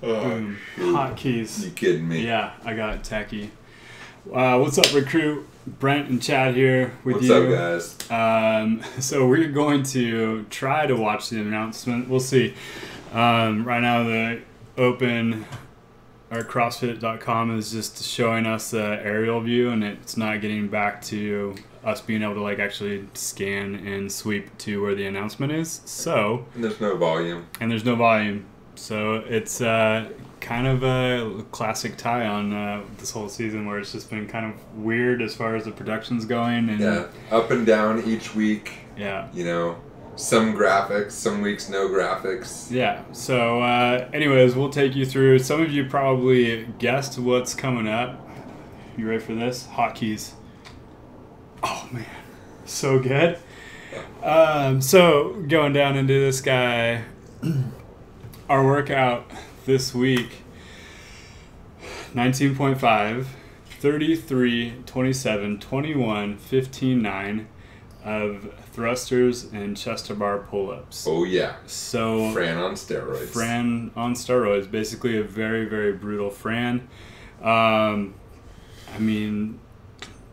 Boom. Shoot. Hotkeys. You kidding me? Yeah, I got it tacky. What's up, recruit? Brent and Chad here with What's you. up, guys? So we're going to try to watch the announcement. We'll see. Right now, the open or CrossFit.com is just showing us the aerial view, and it's not getting back to us being able to like actually scan and sweep to where the announcement is. So And there's no volume. there's no volume. So it's kind of a classic tie on this whole season, where it's just been kind of weird as far as the production's going. And Yeah, up and down each week. yeah. You know, some graphics, some weeks no graphics. Yeah. So, anyways, we'll take you through. Some of you probably guessed what's coming up. You ready for this? Hotkeys. Oh man, so good. So going down into this guy, our workout this week: 19.5, 33, 27, 21, 15, 9 of thrusters and chest to bar pull-ups. Oh yeah. So Fran on steroids. Fran on steroids, basically a very, very brutal Fran. I mean,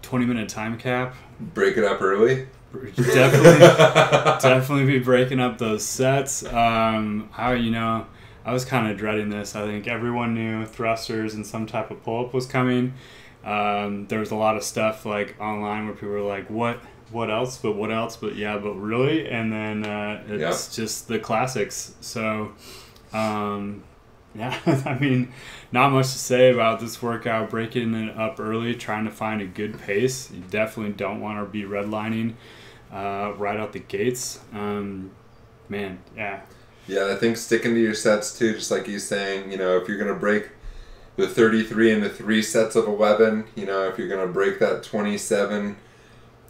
20-minute time cap. Break it up early. Definitely be breaking up those sets. I was kind of dreading this. I think everyone knew thrusters and some type of pull-up was coming. There was a lot of stuff like online where people were like, what else? But what else? But yeah, but really? And then it's just the classics. So, yeah, I mean, not much to say about this workout. Breaking it up early, trying to find a good pace. You definitely don't want to be redlining right out the gates. Man, yeah. Yeah, I think sticking to your sets too, just like he's saying, you know, if you're going to break the 33 into 3 sets of 11, you know, if you're going to break that 27,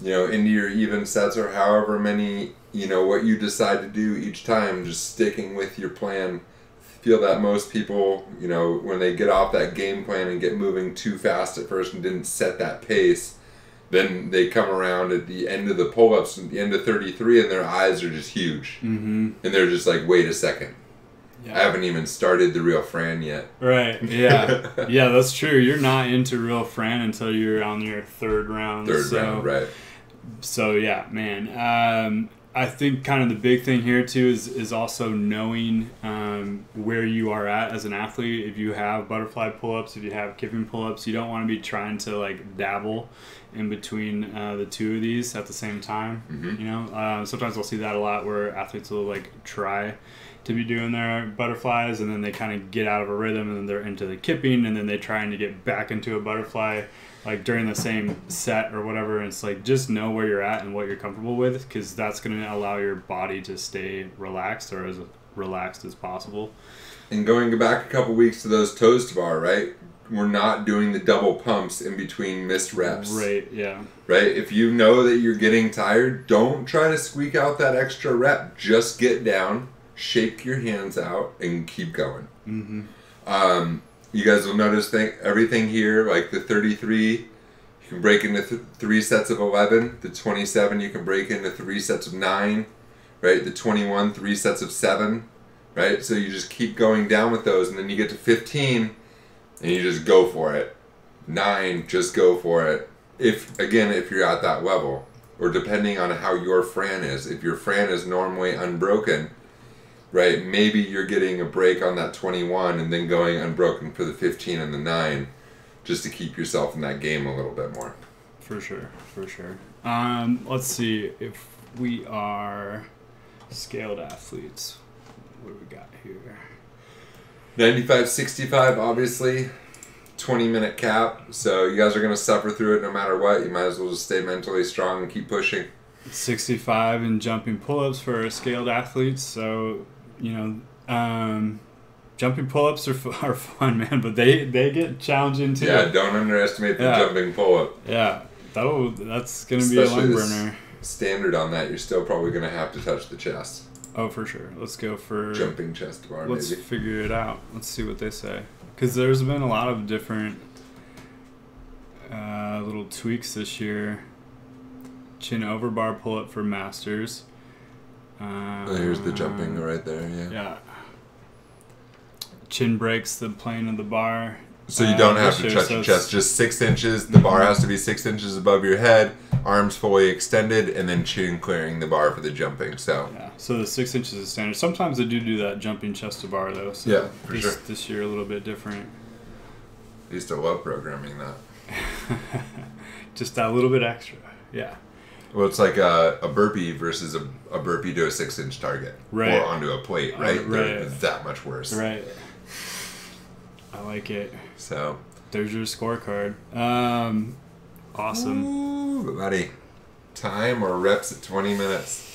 you know, into your even sets or however many, you know, what you decide to do each time, just sticking with your plan. Feel that most people, you know, when they get off that game plan and get moving too fast at first and didn't set that pace, then they come around at the end of the pull-ups, at the end of 33, and their eyes are just huge. Mm-hmm. And they're just like, wait a second. Yeah. I haven't even started the real Fran yet. Right, yeah. Yeah, that's true. You're not into real Fran until you're on your third round. Third round, right. So, yeah, man. I think kind of the big thing here, too, is also knowing where you are at as an athlete. If you have butterfly pull-ups, if you have kipping pull-ups, you don't want to be trying to, like, dabble in between the two of these at the same time. Mm-hmm. You know, sometimes I'll see that a lot where athletes will, like, try to be doing their butterflies, and then they kind of get out of a rhythm, and then they're into the kipping, and then they're trying to get back into a butterfly like during the same set or whatever. And it's like, just know where you're at and what you're comfortable with, because that's going to allow your body to stay relaxed, or as relaxed as possible. And going back a couple weeks to those toes to bar, right? We're not doing the double pumps in between missed reps. Right, yeah. Right? If you know that you're getting tired, don't try to squeak out that extra rep. Just get down, shake your hands out, and keep going. Mm-hmm. You guys will notice everything here, like the 33, you can break into 3 sets of 11. The 27, you can break into 3 sets of 9. Right? The 21, 3 sets of 7. Right? So you just keep going down with those, and then you get to 15, and you just go for it. 9, just go for it. If you're at that level, or depending on how your Fran is. If your Fran is normally unbroken, right, maybe you're getting a break on that 21 and then going unbroken for the 15 and the 9, just to keep yourself in that game a little bit more. For sure. Let's see if we are scaled athletes. What do we got here? 95-65, obviously, 20-minute cap. So you guys are going to suffer through it no matter what. You might as well just stay mentally strong and keep pushing. 65 in jumping pull-ups for scaled athletes. So, you know, jumping pull-ups are fun, man, but they get challenging too. Yeah, don't underestimate the jumping pull-up. Yeah, that's going to be a lung burner. Standard on that, you're still probably going to have to touch the chest. Oh, for sure. Let's go for jumping chest bar. Let's figure it out. Let's see what they say, because there's been a lot of different little tweaks this year. Chin over bar pull-up for masters. Here's the jumping right there, yeah. Yeah. chin breaks the plane of the bar. So you don't have to touch your chest. Just 6 inches. The bar has to be 6 inches above your head. Arms fully extended, and then chin clearing the bar for the jumping. So yeah. So the 6 inches is standard. Sometimes they do that jumping chest to bar though. So yeah, for sure. This year a little bit different. I used to love programming that. Just that little bit extra. Yeah. Well, it's like a burpee versus a burpee to a 6-inch target. Right. Or onto a plate, right? Right. They're that much worse. Right. I like it. So. There's your scorecard. Awesome. Ooh, buddy. Time or reps at 20 minutes?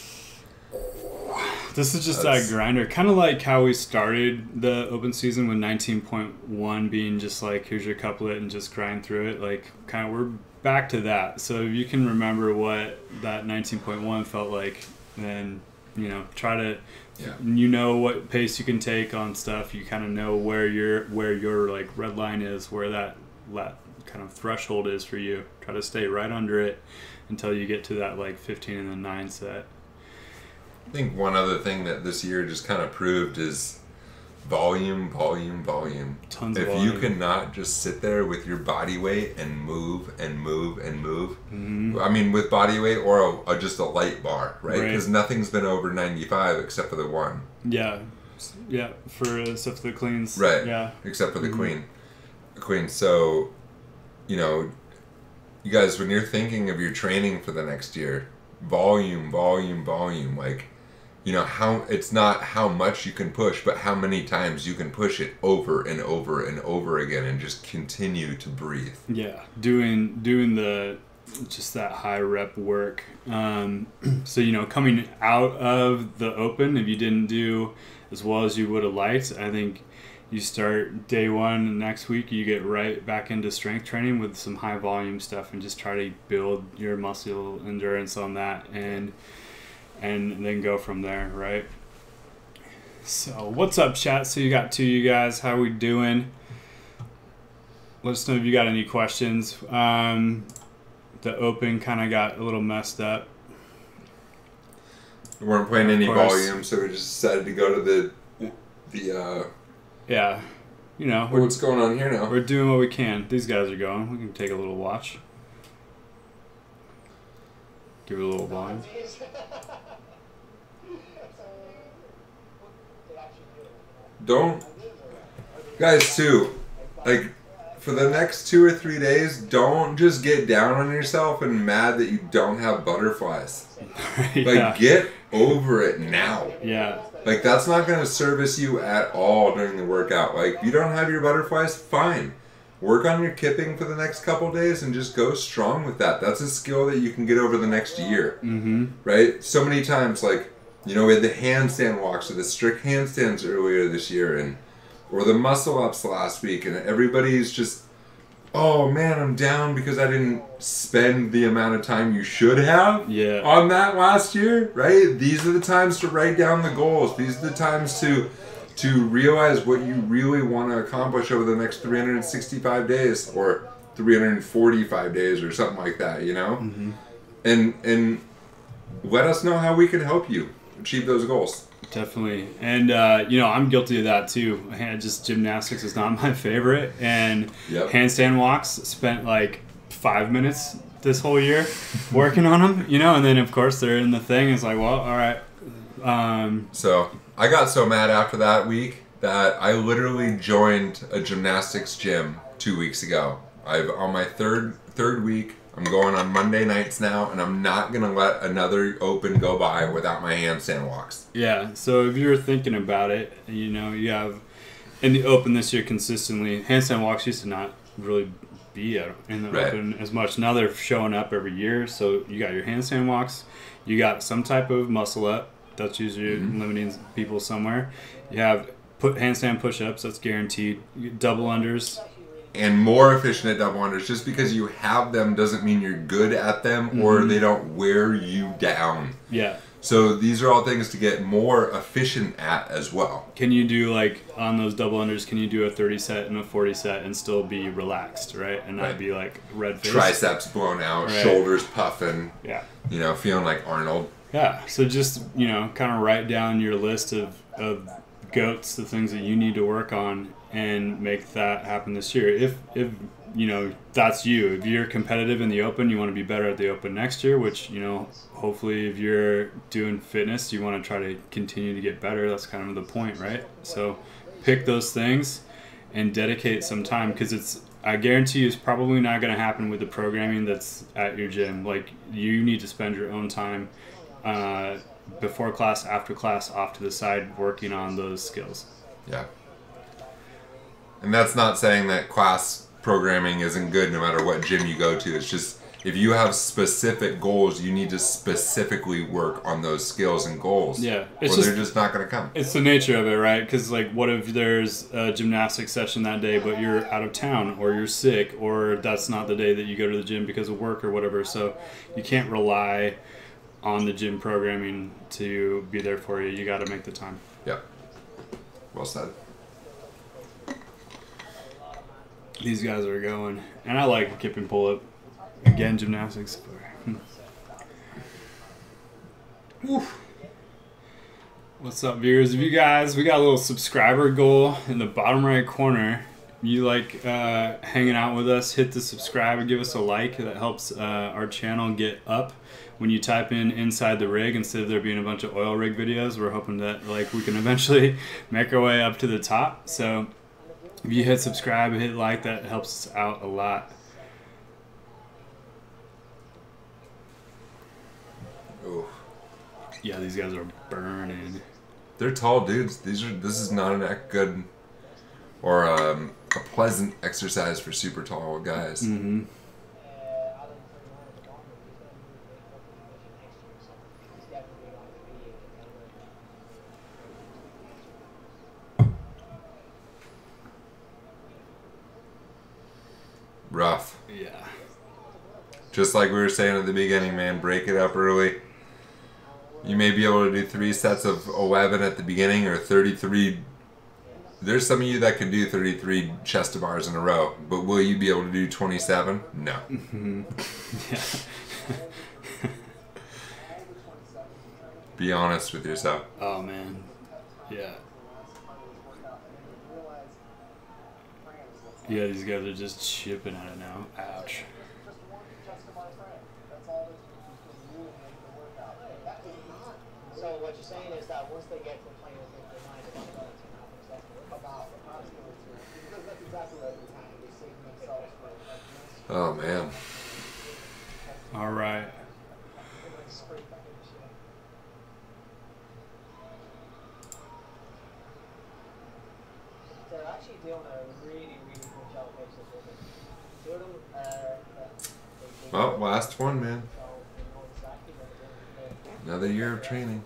This is just that grinder. Kind of like how we started the open season with 19.1 being just like, here's your couplet and just grind through it. Like, kind of, we're back to that. So if you can remember what that 19.1 felt like, then, you know, try to, you know what pace you can take on stuff. You kind of know where your like red line is, where that kind of threshold is for you. Try to stay right under it until you get to that like 15 and then 9 set. I think one other thing that this year just kind of proved is volume. Tons of volume. If you cannot just sit there with your body weight and move, mm-hmm. I mean, with body weight or just a light bar, right? Because nothing's been over 95 except for the one. Yeah, except for the cleans. Right. Yeah. Except for the queen. So, you know, you guys, when you're thinking of your training for the next year, volume, like, you know, it's not how much you can push, but how many times you can push it over and over and over again and just continue to breathe. Yeah, doing just that high rep work. So, you know, coming out of the open, if you didn't do as well as you would have liked, I think you start day one next week, you get right back into strength training with some high volume stuff and just try to build your muscle endurance on that and then go from there, right? So what's up, chat? So you got you guys. How we doing? Let us know if you got any questions. The open kind of got a little messed up. We weren't playing any volume, so we just decided to go to the yeah, you know. What's going on here now? We're doing what we can. These guys are going. We can take a little watch. Give it a little volume. Guys, too, like, for the next 2 or 3 days, don't just get down on yourself and mad that you don't have butterflies. Like, get over it now. Yeah. Like, that's not going to service you at all during the workout. Like, if you don't have your butterflies, fine. Work on your kipping for the next couple days and just go strong with that. That's a skill that you can get over the next year. Mm-hmm. Right? So many times, like, you know, we had the handstand walks or the strict handstands earlier this year, or the muscle ups last week, and everybody's just, oh man, I'm down because I didn't spend the amount of time you should have on that last year, right? These are the times to write down the goals. These are the times to realize what you really want to accomplish over the next 365 days or 345 days or something like that, you know? Mm-hmm. And let us know how we can help you achieve those goals. Definitely. And, you know, I'm guilty of that too. Just gymnastics is not my favorite. And handstand walks, spent like 5 minutes this whole year working on them, you know, and then of course they're in the thing. It's like, well, all right. So I got so mad after that week that I literally joined a gymnastics gym 2 weeks ago. On my third week. I'm going on Monday nights now, and I'm not going to let another open go by without my handstand walks. Yeah, so if you're thinking about it, you know, you have in the open this year consistently, handstand walks used to not really be in the open as much. Now they're showing up every year, so you got your handstand walks, you got some type of muscle up, that's usually limiting people somewhere. You have handstand push-ups, that's guaranteed. Double unders. And more efficient at double unders. Just because you have them doesn't mean you're good at them or they don't wear you down. Yeah. So these are all things to get more efficient at as well. Can you do, like, on those double unders, can you do a 30 set and a 40 set and still be relaxed, right? And not be, like, red face? Triceps blown out, shoulders puffing. Yeah. You know, feeling like Arnold. Yeah. So just, you know, kind of write down your list of goats, the things that you need to work on, and make that happen this year. If you know that's you. If you're competitive in the Open, you want to be better at the Open next year. Which, you know, hopefully, if you're doing fitness, you want to try to continue to get better. That's kind of the point, right? So, pick those things and dedicate some time, because I guarantee you it's probably not going to happen with the programming that's at your gym. Like, you need to spend your own time before class, after class, off to the side, working on those skills. Yeah. And that's not saying that class programming isn't good no matter what gym you go to. It's just, if you have specific goals, you need to specifically work on those skills and goals. Yeah. Or they're just not going to come. It's the nature of it, right? Because, like, what if there's a gymnastics session that day, but you're out of town, or you're sick, or that's not the day that you go to the gym because of work or whatever. So you can't rely on the gym programming to be there for you. You got to make the time. Yeah. Well said. These guys are going. And I like kip and pull up. Again, gymnastics. What's up, viewers? If you guys, we got a little subscriber goal in the bottom right corner. You like hanging out with us, hit the subscribe and give us a like. That helps our channel get up. When you type in inside the rig, instead of there being a bunch of oil rig videos, we're hoping that, like, we can eventually make our way up to the top. So if you hit subscribe and hit like, that helps us out a lot. Ooh. Yeah, these guys are burning. They're tall dudes. This is not a good or a pleasant exercise for super tall guys. Mm-hmm. Rough. Yeah. Just like we were saying at the beginning, man, break it up early. You may be able to do 3 sets of 11 at the beginning, or 33. There's some of you that can do 33 chest to bars in a row, but will you be able to do 27? No. Mm-hmm. Yeah. Be honest with yourself. Oh, man. Yeah. Yeah, these guys are just chipping at it now. Ouch. So what you're saying is that once they get to playing with their mind about what's going to happen, that's about approximately 2. Because that's exactly what every time they save themselves for. Oh, man. All right. They're actually doing a really, really good job of executing. Two of them Well, last one, man. Another year of training.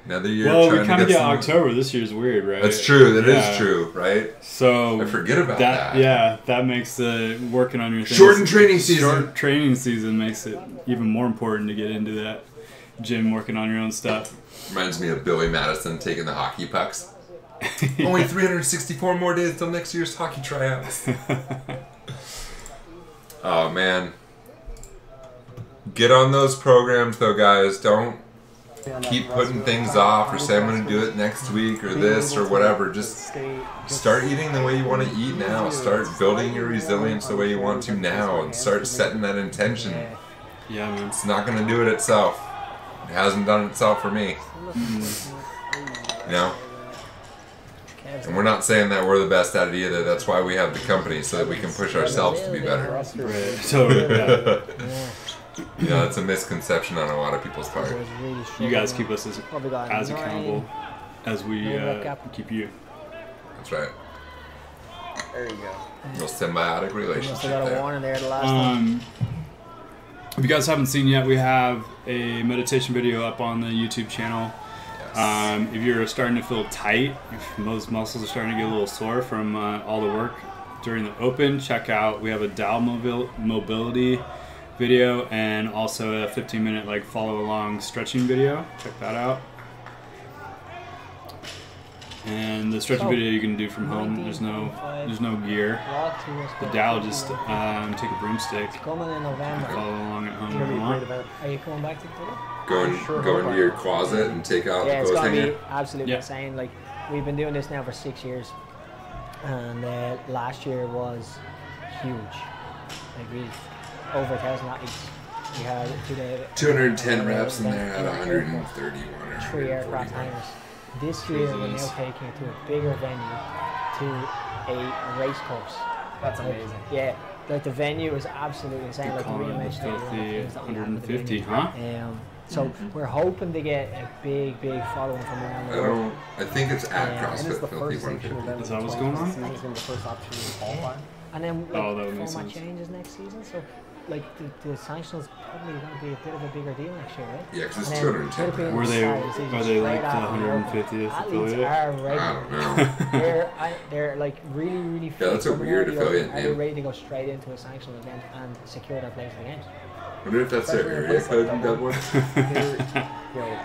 Another year. Well, trying we kind to of get some... October. This year's weird, right? That's true. That yeah. is true, right? So I forget about that. Yeah, that makes the working on your things. Shortened training season. Short training season makes it even more important to get into that gym, working on your own stuff. Reminds me of Billy Madison taking the hockey pucks. Only 364 more days till next year's hockey tryouts. Oh, man. Get on those programs, though, guys. Don't keep putting things off or say I'm going to do it next week or this or whatever. Just start eating the way you want to eat now. Start building your resilience the way you want to now, and start setting that intention. Yeah, man. It's not going to do it itself. It hasn't done itself for me. You know? And we're not saying that we're the best at it either. That's why we have the company, so that we can push ourselves to be better. Right. Totally. Yeah. Yeah, that's a misconception on a lot of people's part. You guys keep us as accountable as we keep you. That's right. There you go. Real symbiotic relationship Got a there. warning there the last time. If you guys haven't seen yet, we have a meditation video up on the YouTube channel. Yes. If you're starting to feel tight, if most muscles are starting to get a little sore from all the work during the Open, check out, we have a Dow mobility video and also a 15-minute like follow along stretching video. Check that out. And the stretching video you can do from home. There's no gear. The Dow just take a broomstick, Coming in November. follow along at home if you want. Are you coming back to Korea? go into your closet and take out Yeah, the it's clothes gonna hanger? be absolutely Yeah. insane. Like, we've been doing this now for 6 years, and last year was huge. Like, we over 1,000 athletes. We had 210 reps in there at 131 or 3 aircraft 141. hangars. This year, we're now Craziness. taking it to a bigger venue, to a race course. That's amazing. Yeah, like the venue is absolutely insane. Like the Call it reimage the filthy 150, huh? So we're hoping to get a big following from around the world. I think it's at Yeah, And it's CrossFit the Filthy first sanctioned 150. event. Is that what's going on? It's going to be the first opportunity to qualify. And then like, Oh, that would make format sense. changes next season, so like the sanctionals probably going to be a bit of a bigger deal next year, right? Yeah, because it's And then 210 European reps. Were they- side is are even they like straight the out of Europe. 150th Athletes affiliate? are I ready. don't know. they're like really fit. that's a coming weird out, you affiliate know, and they're name. ready to go straight into a sanctional event and secure their place in the games. I wonder if that's their area code in Dublin. I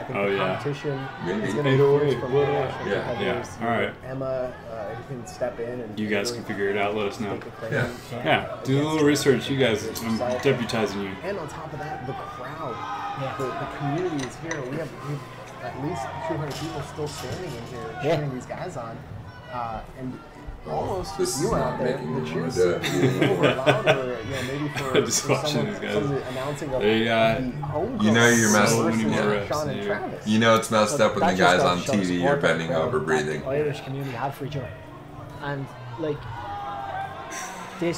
think Oh, the yeah. competition Maybe. is going to be 808, fierce from what the up? national Yeah, competitors. yeah, all right. Emma, who can step in and You guys really can figure it out. Let us know. take the claim. Yeah. Yeah, do a little research. You guys, I'm deputizing you. And on top of that, the crowd, Yeah. the community is here. We have at least 200 people still standing in here Yeah. cheering these guys on. And almost This is you were not out there. making The me cheers wanna seemed a little bit louder, maybe for, Just for watching someone, these guys. some of the announcing of They got- the home You know you're messing So with many me. more Yeah. reps Sean than and you. Travis. You know it's messed up when the That just guys goes on to show the TV support are bending that over the breathing. Irish community have for each other, and like the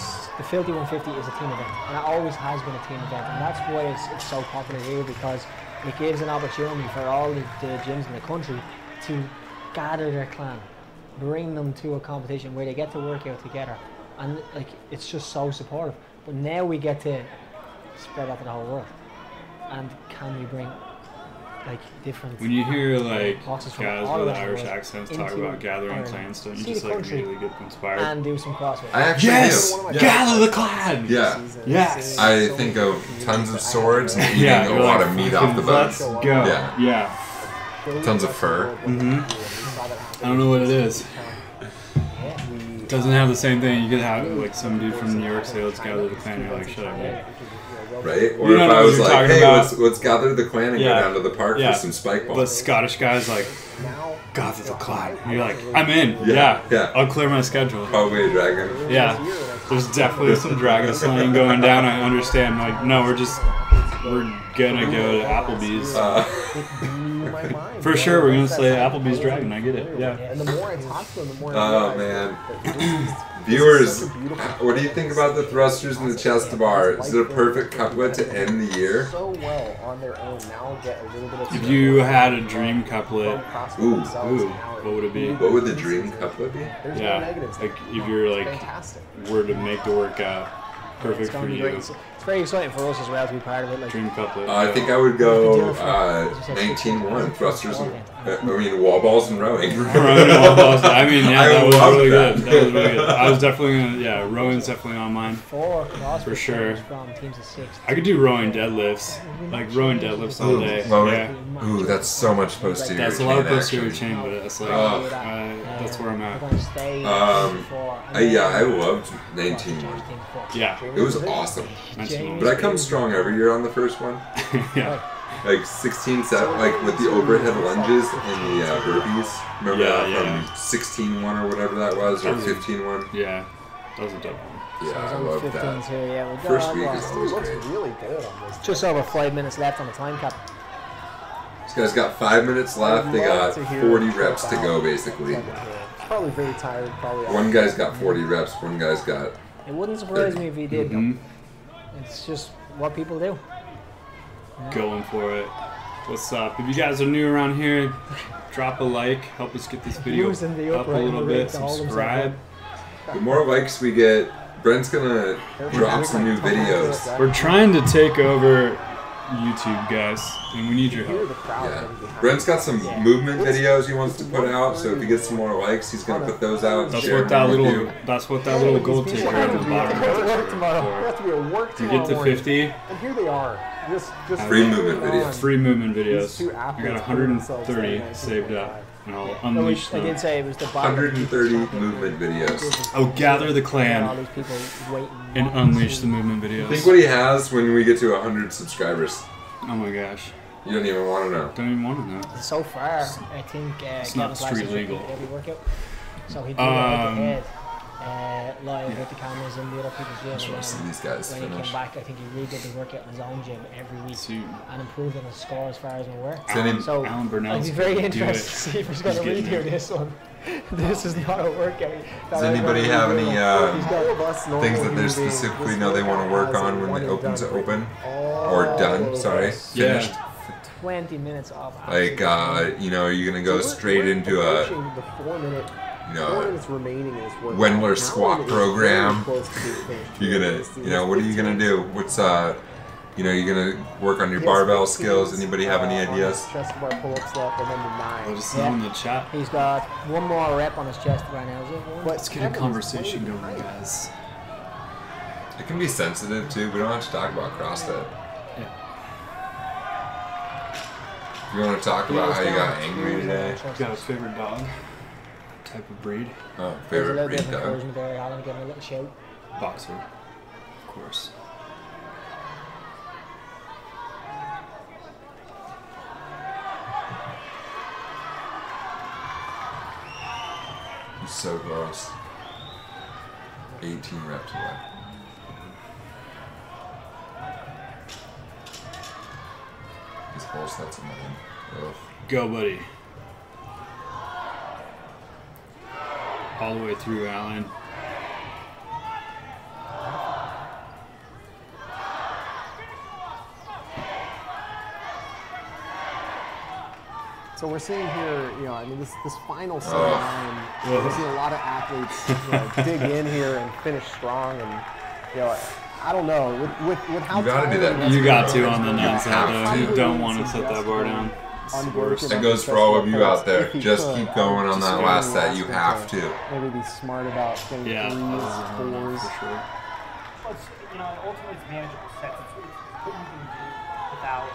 Filthy 150 is a team event, and it always has been a team event, and that's why it's so popular here, because it gives an opportunity for all the gyms in the country to gather their clan, bring them to a competition where they get to work out together, and like it's just so supportive. But now we get to spread out to the whole world, and can we bring like different When you hear like boxes from guys all with around the Irish world accents talk into about gathering Ireland, clans, don't you see just the like country, immediately get inspired? and do some CrossFit? I actually Yes! do. Gather the clan! Yeah. Yes. I think of tons of swords and eating Yeah, a you're lot like, of meat off the let's bones. go. Yeah. Yeah. Tons of fur. I don't know what it is. It doesn't have the same thing. You could have like some dude from New York say, let's gather the clan, and you're like, shut up, man. Right? Or You if don't know I what was you're like, talking hey, about. let's gather the clan and Yeah. go down to the park Yeah. for some spike But balls. Scottish guys like, gather the clan. And you're like, I'm in. Yeah, Yeah. yeah. I'll clear my schedule. Probably a dragon. Yeah. There's definitely some dragon slaying going down. I understand. Like, no, we're gonna go to Applebee's. For sure, we're gonna slay Applebee's dragon. I get it. Yeah. And the more I talk to them, the more I Oh, realize man. that this is Viewers, such a beautiful what do you think about the thrusters and the chest to bar? Is it a perfect couplet to end the year? so well on their own. Now get a little bit of If you had a dream couplet, Ooh, what would it be? What would the dream couplet be? There's no Yeah. negatives. Like if you're like Fantastic. were to make the workout It's perfect going for to be you, great. It's very exciting for us as well to be part of it. Like, dream couplet. I think I would go 19-1 thrusters. Wall balls and rowing. Rowing all balls. I mean, yeah, I that was love really that. good. That was really good. I was definitely gonna, yeah, rowing's definitely on mine. 4 CrossFit For sure. players from teams of 6. I could do rowing deadlifts, like rowing deadlifts all day. Rowing. Yeah, Ooh, that's so much posterior that's a lot of chain posterior action. chain, but it's like Oh. that's where I'm We're at. going to stay Yeah, I loved 19-1. Yeah, It was awesome. Mention But I come strong every year on the first one. yeah, Like 16 set, like with the overhead lunges and the burpees. Remember Yeah, that yeah. from 16-1 or whatever that was, or 15-1? yeah. That was a dope one. Yeah, I love that. Here, yeah, we're First done. week Well, is It always looks great. really good on this. just over 5 minutes left on the time cap. This guy's got 5 minutes left. They got 40 reps to go, basically. Probably very tired. Probably. One guy's got 40 reps. One guy's got. It wouldn't surprise me if he did. Mhm. It's just what people do. Going for it. What's up? If you guys are new around here, drop a like. Help us get this video Using the up a upright little rig bit. to hold himself Subscribe. The more likes we get, Brent's gonna drop some new videos. We're trying to take over YouTube, guys, and we need your Hear help. the crowd. Yeah. Brent's got some movement videos he wants to put out, so if he gets some more likes, he's gonna put those out and That's share what that them with little. you. That's what that little gold ticker at the bottom We have to work is tomorrow. We have for. to be at work You tomorrow get to morning. 50. And here they are. Just Free movement videos. Free movement videos. These two I athletes got put themselves 130 down saved up, 19.5. and I'll No, unleash I did them. say it was the bottom. 130 movement videos. Oh, gather the All clan these people waiting. and unleash the movement Think videos. what he has when we get to 100 subscribers. Oh my gosh. You don't even want to know. Don't even want to know. So far, I think It's not street legal. Every workout. So he did it head live with the cameras in the other people's gym. Just want to see these guys when he finish. came back, I think he redid the workout in his own gym every week See, and improved on his score as far as I'm aware. So Alan Burnell's I'd be very gonna do interested it. to see if he's going to He's getting redo this one. This is not a workout. Does anybody have any things that they moving, specifically this know they want to work workout on has a when they one open and to done open? Oh, Or done, sorry. Yeah. Finished. 20 minutes off. Like, you know, you're going to go straight into a, the 4 minute. you 4 know, minutes remaining in this workout. Wendler Now squat it is program. very close to being finished. you're going to, you know, what are you going to do? What's, you know, you're going to work on your He has barbell 15, skills. Anybody have any on his ideas? Chest bar pull-ups left, and then the Let 9. us know in the chat. He's got one more rep on his chest right now. Is it one? But Let's get a Kevin's conversation playing going, great. guys. It can be sensitive, too. We don't have to talk about CrossFit. Yeah. If you want to talk about how you got angry today. Got a favorite dog? Type of breed? Oh, There's a favorite little bit breed of dog. encouragement there. Alan giving a little shout. Boxer. Of course. He's so close. 18 reps away. His whole set's in 9. Ugh. Go, buddy. All the way through, Alan. So we're seeing here, you know, I mean, this final set Oh. line, we're seeing a lot of athletes, you know, dig in here and finish strong, and you know, I don't know, with how You gotta do tiring that. this You got is, to on the you nine side, have though. to. You don't want to set that bar down. It's the Unbroken worst. That goes for all of you out there. Just keep going on that last set. You have to. Maybe be smart about getting Yeah, threes, fours. for sure. Well, it's, you know, ultimately it's manageable sets. It's what you can do without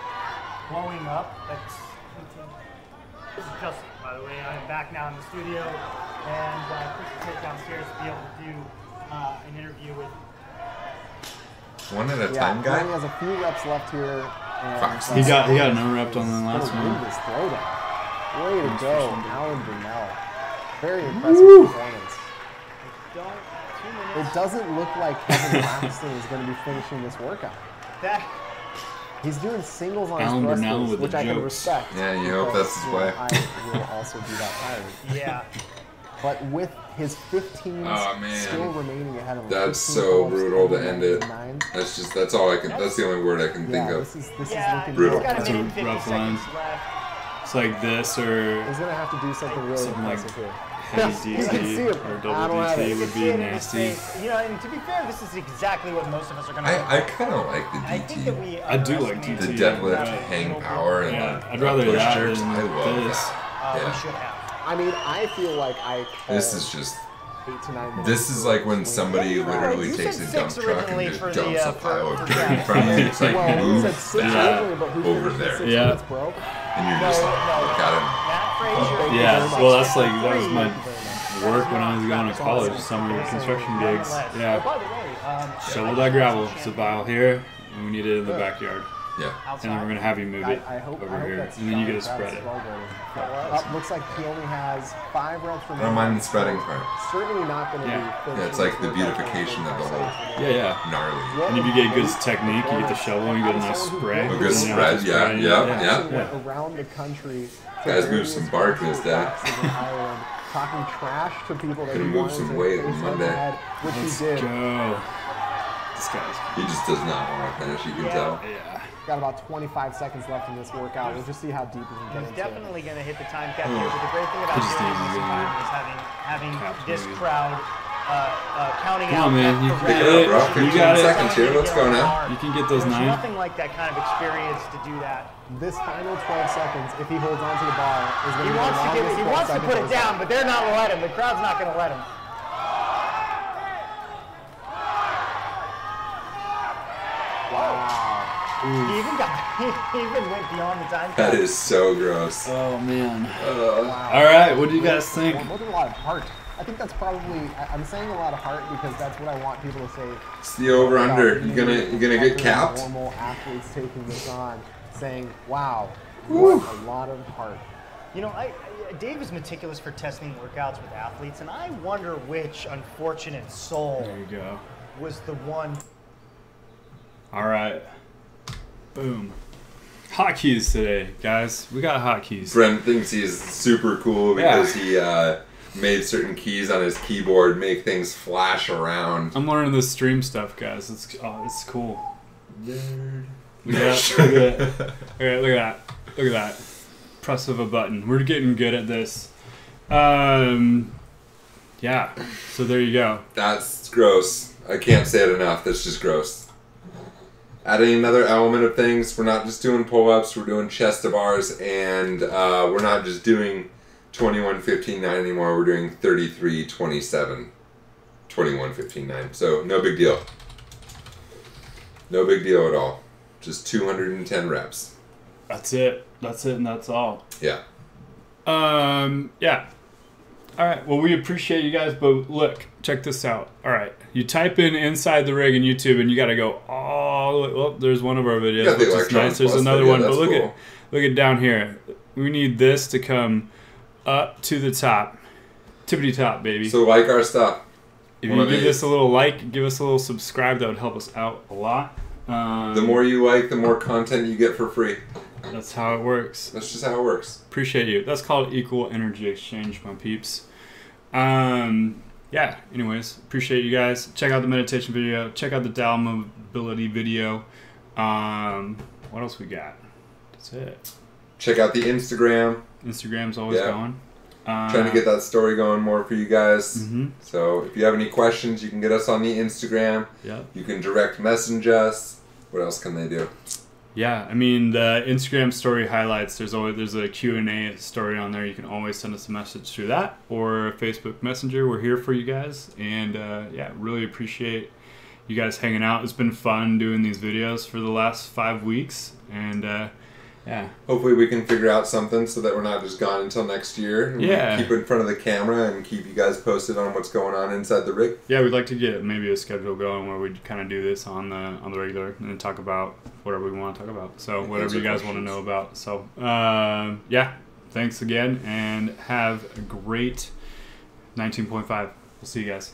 blowing up. This is Justin, by the way. I'm back now in the studio, and Chris is headed downstairs to be able to do an interview with. One at a Yeah, time, he guy? only has a few reps left here. And Fox. He got no rep on the last gonna win one. this throwdown. Way to go, Alan Burnell. Very impressive performance. It doesn't look like Kevin Laxton is going to be finishing this workout. That He's doing singles on Alan his Burnell thrusters, with which the I can jokes. respect. Yeah, you hope because, that's his you know, way. I will also be that tired. yeah. But with his 15 Oh, man. still remaining ahead of him. That's 15 so points, brutal to 11, end it. 9. That's all I can, that's the only word I can think Yeah, of. this is Yeah, looking brutal. he's got a That's a minute and 50 rough seconds line. left. It's like this or He's going to have to do something really Something like impressive here. heavy You can see DT it. or I double don't have it. DT You would can see be it in his nasty. face. You know, and to be fair, this is exactly what most of us are going to I kind of like the I think that DT. we I do like underestimate The DT. deadlift, Yeah. hang power, and Yeah, the I'd rather push that jerks. than I love this. that. We Yeah. should have. I mean, I feel like I This called is just, 8 to 9 minutes. this is like when somebody Yeah, literally you takes said a dump 6 truck originally and just for dumps the, a pile for of dirt in Jack. front of you. It's like, well, you move said 6 that originally, but who over finished the there. 6 Yeah. minutes, bro? And you're just like, look at him. Matt Frazier. Yeah, well, that's like, that was Three. my Thank you very much. work when I was going to college, summer construction gigs. Oh, Yeah, by the way, shovel that gravel. It's a pile here, and we need it in the backyard. Yeah. And then we're gonna have you move it I hope over here, that's and then you get to Travis spread it. Vargo. Looks like he only has 5 reps I remaining. don't mind the spreading part. Certainly not going to Yeah. be finishing Yeah, it's like this the workout beautification in of the 45 whole- seconds. Yeah, yeah. Gnarly. What And if you get good amazing technique, you get the performance. shovel, and you get a nice As someone who spray. A built good this spread, workout, yeah, Spread, yeah, yeah. yeah. went around the country to Guys, move various some bark cultural this day. boxes in Ireland, talking trash to people that Could've he moved wanted some to weight face Monday. head, which Let's he did. go. This guy's. He just does not want to finish, you can tell. Yeah. Got about 25 seconds left in this workout. We'll just see how deep we can get he's into it. definitely going to hit the time cap here. But the great thing about I just doing need to this get environment is having caps this maybe. crowd counting Come out. on, man. that You for can Pick do it it. up, bro. You 15 got it. seconds here. Let's go now. You can get those There's 9. nothing like that kind of experience to do that. This final 12 seconds, if he holds onto the bar, is going He to be wants the to longest he 12 wants to seconds put of it his down, life. but they're not going to let him. The crowd's not going to let him. Wow. He even went beyond the time cap. That is so gross. Oh man. Wow. All right, what do you guys think? Well, look at a lot of heart. I think that's probably. I'm saying a lot of heart because that's what I want people to say. It's the over under. about You gonna me get after capped? Normal athletes taking this on, saying, "Wow, What a lot of heart. You know, Dave is meticulous for testing workouts with athletes, and I wonder which unfortunate soul There you go. was the one. All right. Boom. Hotkeys today, guys. We got hotkeys. Brent thinks he's super cool because he made certain keys on his keyboard make things flash around. I'm learning this stream stuff, guys. It's cool. Nerd. Yeah, look at that. Okay, look at that. Look at that. Press of a button. We're getting good at this. Yeah. So there you go. That's gross. I can't say it enough. That's just gross. Adding another element of things. We're not just doing pull-ups. We're doing chest to bars, and we're not just doing 21, 15, 9 anymore. We're doing 33, 27, 21, 15, 9. So no big deal. No big deal at all. Just 210 reps. That's it. That's it, and that's all. Yeah. Yeah. All right. Well, we appreciate you guys, but look, check this out. All right. You type in Inside the Rig in YouTube, and you got to go all the way. Well, there's one of our videos, which is nice. There's another one, but look at down here. We need this to come up to the top. Tippity top, baby. So like our stuff. If you give this a little like, give us a little subscribe, that would help us out a lot. The more you like, the more content you get for free. That's how it works. That's just how it works. Appreciate you. That's called equal energy exchange, my peeps. Yeah, anyways, appreciate you guys. Check out the meditation video. Check out the Dow mobility video. What else we got? That's it. Check out the Instagram. Instagram's always going. Trying to get that story going more for you guys. Mm-hmm. So if you have any questions, you can get us on the Instagram. Yep. You can direct message us. What else can they do? Yeah, I mean, the Instagram story highlights, there's a Q&A story on there. You can always send us a message through that or Facebook Messenger. We're here for you guys. And yeah, really appreciate you guys hanging out. It's been fun doing these videos for the last 5 weeks. And yeah. Hopefully we can figure out something so that we're not just gone until next year. And yeah. Keep in front of the camera and keep you guys posted on what's going on inside the rig. Yeah, we'd like to get maybe a schedule going where we kind of do this on the regular and then talk about whatever we want to talk about. So whatever you guys want to know about. So yeah, thanks again and have a great 19.5. We'll see you guys.